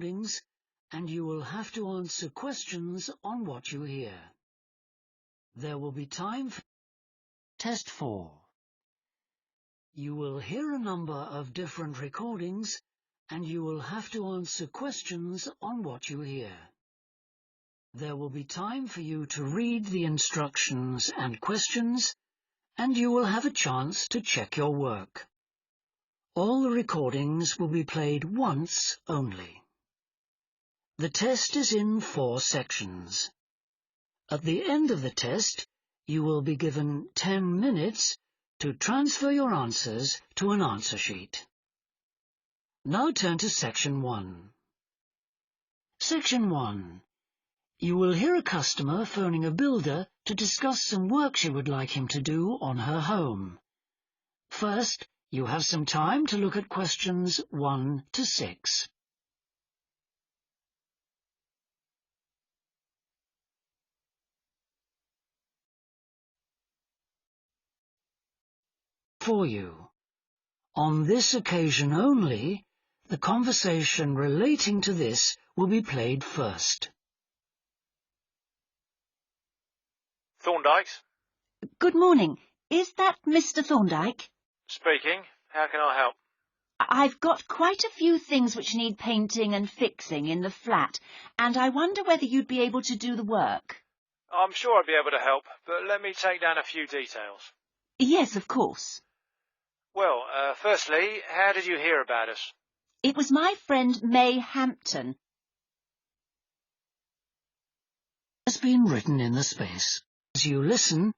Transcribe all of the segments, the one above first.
recordings, and you will have to answer questions on what you hear. There will be time for Test 4. You will hear a number of different recordings, and you will have to answer questions on what you hear. There will be time for you to read the instructions and questions, and you will have a chance to check your work. All the recordings will be played once only. The test is in 4 sections. At the end of the test, you will be given 10 minutes to transfer your answers to an answer sheet. Now turn to Section 1. Section 1. You will hear a customer phoning a builder to discuss some work she would like him to do on her home. First, you have some time to look at questions 1 to 6. For you. On this occasion only, the conversation relating to this will be played first. Thorndike's? Good morning. Is that Mr. Thorndike? Speaking. How can I help? I've got quite a few things which need painting and fixing in the flat, and I wonder whether you'd be able to do the work. I'm sure I'd be able to help, but let me take down a few details. Yes, of course. Well, firstly, how did you hear about us? It was my friend May Hampton. Has been written in the space. As you listen,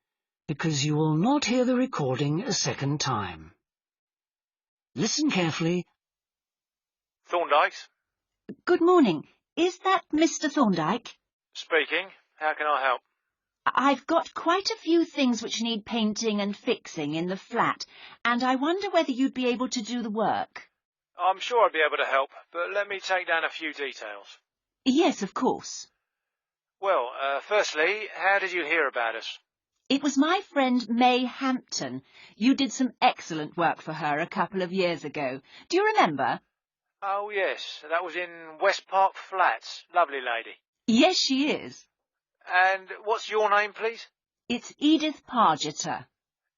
because you will not hear the recording a second time. Listen carefully. Thorndike's? Good morning. Is that Mr. Thorndike? Speaking. How can I help? I've got quite a few things which need painting and fixing in the flat, and I wonder whether you'd be able to do the work. I'm sure I'd be able to help, but let me take down a few details. Yes, of course. Well, firstly, how did you hear about us? It was my friend May Hampton. You did some excellent work for her a couple of years ago. Do you remember? Oh, yes. That was in West Park Flats. Lovely lady. Yes, she is. And what's your name, please? It's Edith Pargeter.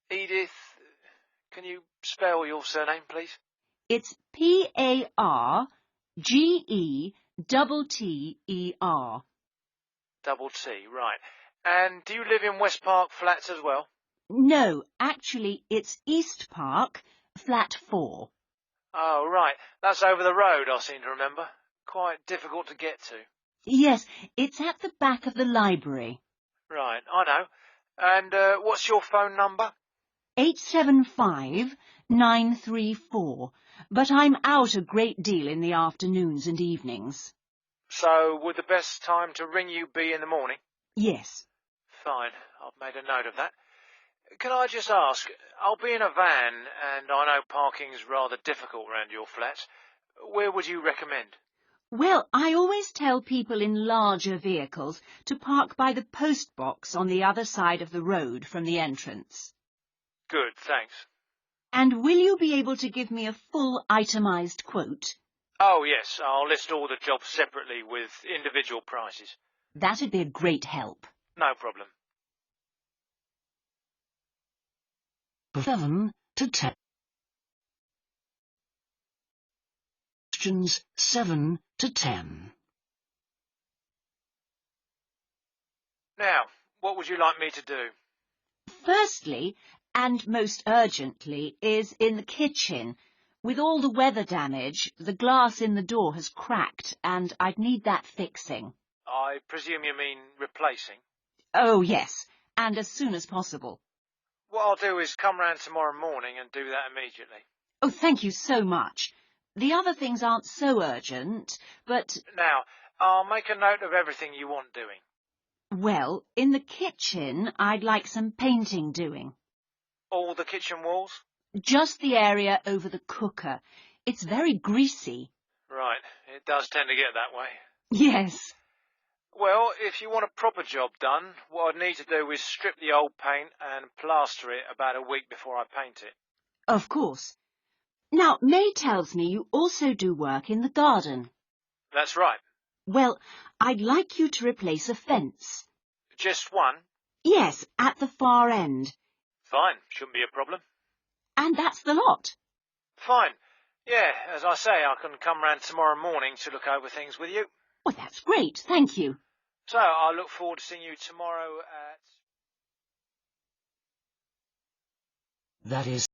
Edith. Can you spell your surname, please? It's Pargeter. Double T, right. And do you live in West Park Flats as well? No, actually, it's East Park, flat 4. Oh, right. That's over the road, I seem to remember. Quite difficult to get to. Yes, it's at the back of the library. Right, I know. And what's your phone number? 875-934, but I'm out a great deal in the afternoons and evenings. So would the best time to ring you be in the morning? Yes. Fine, I've made a note of that. Can I just ask, I'll be in a van, and I know parking's rather difficult round your flats. Where would you recommend? Well, I always tell people in larger vehicles to park by the post box on the other side of the road from the entrance. Good, thanks. And will you be able to give me a full itemised quote? Oh, yes, I'll list all the jobs separately with individual prices. That'd be a great help. No problem. 7 to 10. Questions 7 to 10. Now, what would you like me to do? Firstly, and most urgently, is in the kitchen. With all the weather damage, the glass in the door has cracked, and I'd need that fixing. I presume you mean replacing? Oh, yes, and as soon as possible. What I'll do is come round tomorrow morning and do that immediately. Oh, thank you so much. The other things aren't so urgent, but... Now, I'll make a note of everything you want doing. Well, in the kitchen, I'd like some painting doing. All the kitchen walls? Just the area over the cooker. It's very greasy. Right, it does tend to get that way. Yes. Well, if you want a proper job done, what I'd need to do is strip the old paint and plaster it about a week before I paint it. Of course. Now, May tells me you also do work in the garden. That's right. Well, I'd like you to replace a fence. Just one? Yes, at the far end. Fine, shouldn't be a problem. And that's the lot. Fine. Yeah, as I say, I can come round tomorrow morning to look over things with you. Well, that's great, thank you. So, I look forward to seeing you tomorrow at... That is